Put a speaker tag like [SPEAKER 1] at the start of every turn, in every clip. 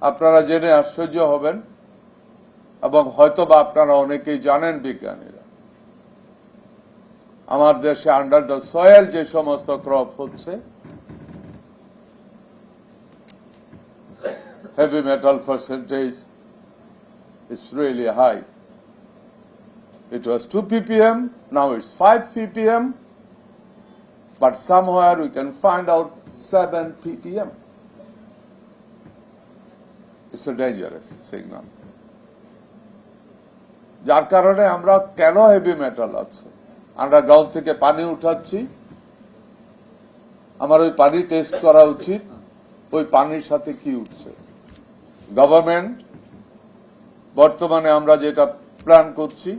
[SPEAKER 1] আপনারা জেনে আশ্চর্য হবেন এবং হয়তোবা আপনারা অনেকেই জানেন বিজ্ঞানীরা, আমার দেশে আন্ডার দ্য সয়েল যে সমস্ত ক্রপ হচ্ছে heavy metal percentage is really high. It was 2 ppm, now it's 5 ppm, but somewhere we can find out 7 ppm. It's a dangerous signal. যার কারণে আমরা কেন হেভি মেটাল আছে আন্ডারগ্রাউন্ড থেকে পানি উঠাচ্ছি, আমার ওই পানি টেস্ট করা উচিত ওই পানির সাথে কি উঠছে। গভর্নমেন্ট বর্তমানে আমরা যেটা প্ল্যান করছি,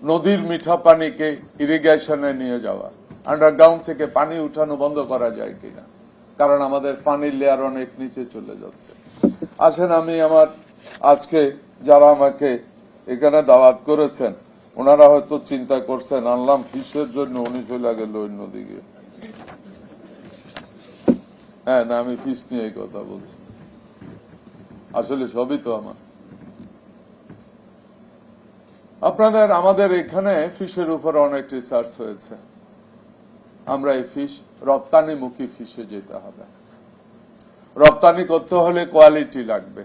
[SPEAKER 1] নদীর মিঠা পানিকে ইরিগেশনে নিয়ে যাওয়া, আন্ডারগ্রাউন্ড থেকে পানি উঠানো বন্ধ করা যায় কিনা, কারণ আমাদের পানির লেয়ার অনেক নিচে চলে যাচ্ছে। আসেন আমি আমার আজকে যারা আমাকে এখানে দাওয়াত করেছেন ওনারা হয়তো চিন্তা করছেন আনলাম ফিশের জন্য, উনি চলে গেল অন্যদিকে। হ্যাঁ না, আমি ফিশ নিয়ে কথা বলছি, আসলে সবই তো আমার। আপনাদের আমাদের এখানে ফিশের উপর অনেক রিসার্চ হয়েছে, আমরা এই ফিশ রপ্তানিমুখী ফিশে যেতে হবে। রপ্তানি করতে হলে কোয়ালিটি লাগবে,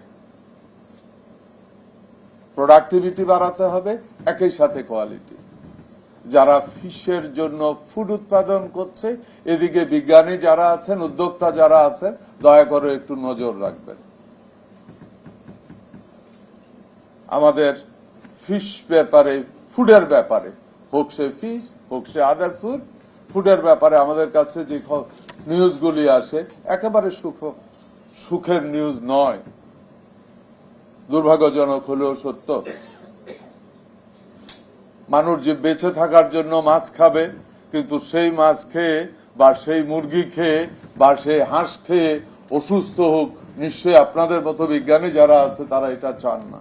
[SPEAKER 1] প্রোডাক্টিভিটি বাড়াতে হবে, একই সাথে কোয়ালিটি। যারা ফিশের জন্য ফুড উৎপাদন করছে এদিকে বিজ্ঞানী যারা আছেন, উদ্যোক্তা যারা আছেন, দয়া করে একটু নজর রাখবেন। আমাদের ফিশ ব্যাপারে, ফুডের ব্যাপারে, হোক সে ফিশ হোক সে আদার ফুড, ফুডের ব্যাপারে আমাদের কাছে যে নিউজগুলি আসে একেবারে সুখের নিউজ নয়, দুর্ভাগ্যজনক হলেও সত্য। মানুষ যে বেঁচে থাকার জন্য মাছ খাবে, কিন্তু সেই মাছ খেয়ে বা সেই মুরগি খেয়ে বা সেই হাঁস খেয়ে অসুস্থ হোক, নিশ্চয়ই আপনাদের মতো বিজ্ঞানী যারা আছে তারা এটা চান না।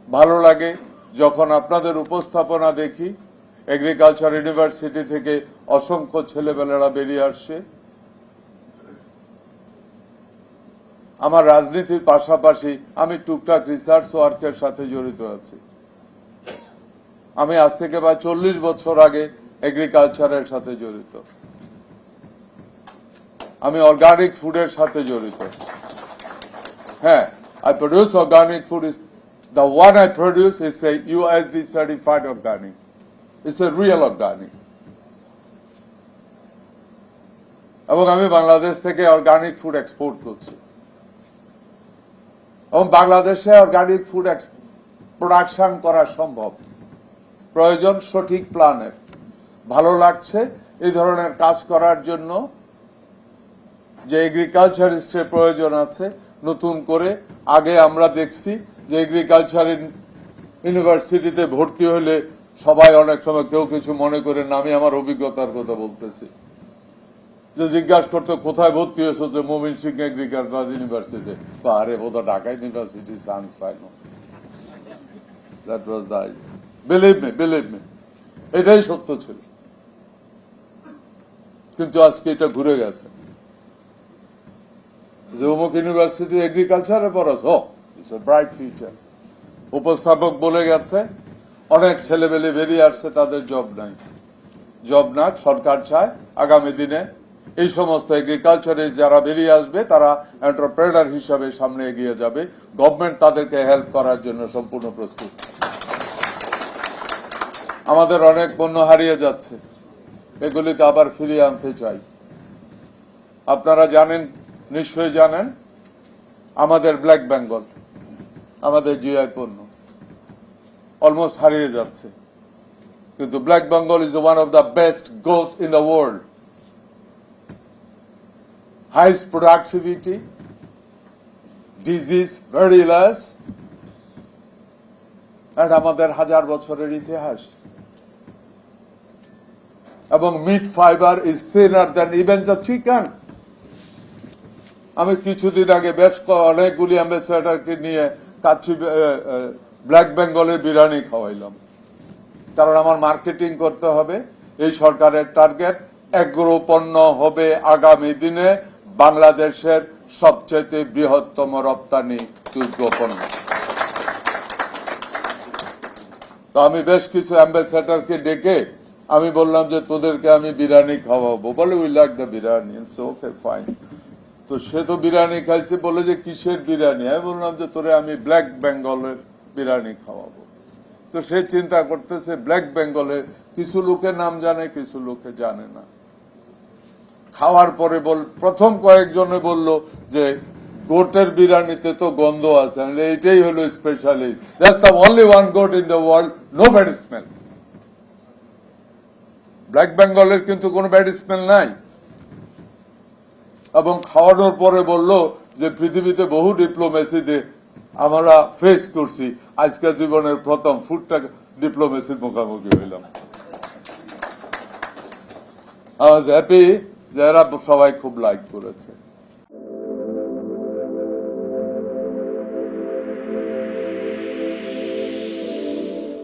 [SPEAKER 1] ভালো লাগে যখন আপনাদের উপস্থাপনা দেখি, এগ্রিকালচার ইউনিভার্সিটি থেকে অসংখ্য ছেলেবেলারা বেরিয়ে আসছে। আমার রাজনীতির পাশাপাশি আমি টুকটাক রিসার্চ ওয়ার্কের সাথে জড়িত আছি। আমি আজ থেকে প্রায় 40 বছর আগে এগ্রিকালচারের সাথে জড়িত, আমি অর্গানিক ফুডের সাথে জড়িত। হ্যাঁ, I produce organic food. Is the one I produce is a USD certified organic. It's a real organic. এবং আমি বাংলাদেশ থেকে অর্গানিক ফুড এক্সপোর্ট করছি, এবং বাংলাদেশে অর্গানিক ফুড প্রোডাকশন করা সম্ভব। প্রয়োজন সঠিক প্ল্যানের। ভালো লাগছে এই ধরনের কাজ করার জন্য যে এগ্রিকালচারিস্টের প্রয়োজন আছে নতুন করে। আগে আমরা দেখছি যে এগ্রিকালচার ইউনিভার্সিটিতে ভর্তি হলে সবাই অনেক সময় কেউ কিছু মনে করেন না, আমি আমার অভিজ্ঞতার কথা বলতেছি, যে জিজ্ঞাসা করতে কোথায় ভর্তি হয়েছে, যে মোমিন সিং এগ্রিকালচার ইউনিভার্সিটিতে। আরে বোধ ঢাকা ইউনিভার্সিটি চান্স পাইল। That was the believe me, এটাই সত্য ছিল। কিন্তু আজকে এটা ঘুরে গেছে, যে অমুক ইউনিভার্সিটি এগ্রিকালচারে পড়াস, ইটস এ ব্রাইট ফিউচার। উপস্থাপক বলে গেছে অনেক ছেলেবেলে বেরিয়ে আসছে, তাদের জব নাই। জব না, সরকার চায় আগামী দিনে এই সমস্ত এগ্রিকালচারে যারা বেরিয়ে আসবে তারা এন্টারপ্রেনার হিসাবে সামনে এগিয়ে যাবে। গভর্নমেন্ট তাদেরকে হেল্প করার জন্য সম্পূর্ণ প্রস্তুত। আমাদের অনেক পণ্য হারিয়ে যাচ্ছে, এগুলিকে আবার ফিরিয়ে আনতে চাই। আপনারা জানেন, নিশ্চয়ই জানেন, আমাদের ব্ল্যাক বেঙ্গল, আমাদের জিআই পণ্য অলমোস্ট হারিয়ে যাচ্ছে। কিন্তু black Bengal is one of the best goat in the world, highest productivity, disease very less, and আমাদের 1000 বছরের ইতিহাস। এবং meat fibre is thinner than even the chicken. আমি কিছুদিন আগে বেশ অনেকগুলি অ্যাম্বাসেডারকে নিয়ে কাচ্চি ব্ল্যাক বেঙ্গলের বিরিয়ানি খাওয়াইলাম, কারণ আমার মার্কেটিং করতে হবে। এই সরকারের টার্গেট এগ্রো পণ্য হবে আগামী দিনে বাংলাদেশের সবচেয়ে বৃহত্তম রপ্তানি পণ্য। তো আমি বেশ কিছু অ্যাম্বাসেডরকে ডেকে আমি বললাম যে তোদেরকে আমি বিরিয়ানি খাওয়াবো, বলে we like the biryani, okay fine. তো সে তো বিরিয়ানি খাইছে, বলে যে কিসের বিরিয়ানি? আমি বললাম যে তোরে আমি ব্ল্যাক বেঙ্গলের বিরিয়ানি খাওয়াবো। তো সে চিন্তা করতেছে ব্ল্যাক বেঙ্গলের কিছু লোকে নাম জানে, কিছু লোকে জানে না। খাওয়ার পরে প্রথম কয়েকজনে বলল যে গোটের বিরিয়ানিতে তো গন্ধ আছে, এইটাই হলো specialist, that's the only one goat in the world, no bad smell. Black বেঙ্গলের কিন্তু কোনো ব্যাড স্মেল নাই। এবং খাওয়ানোর পরে বলল যে পৃথিবীতে বহু ডিপ্লোমেসিতে আমরা ফেস করছি, আজকে জীবনের প্রথম ফুডটা ডিপ্লোমেসির মুখোমুখি হইলাম। আই ওয়াজ হ্যাপি যে এরা সবাই খুব লাইক করেছে।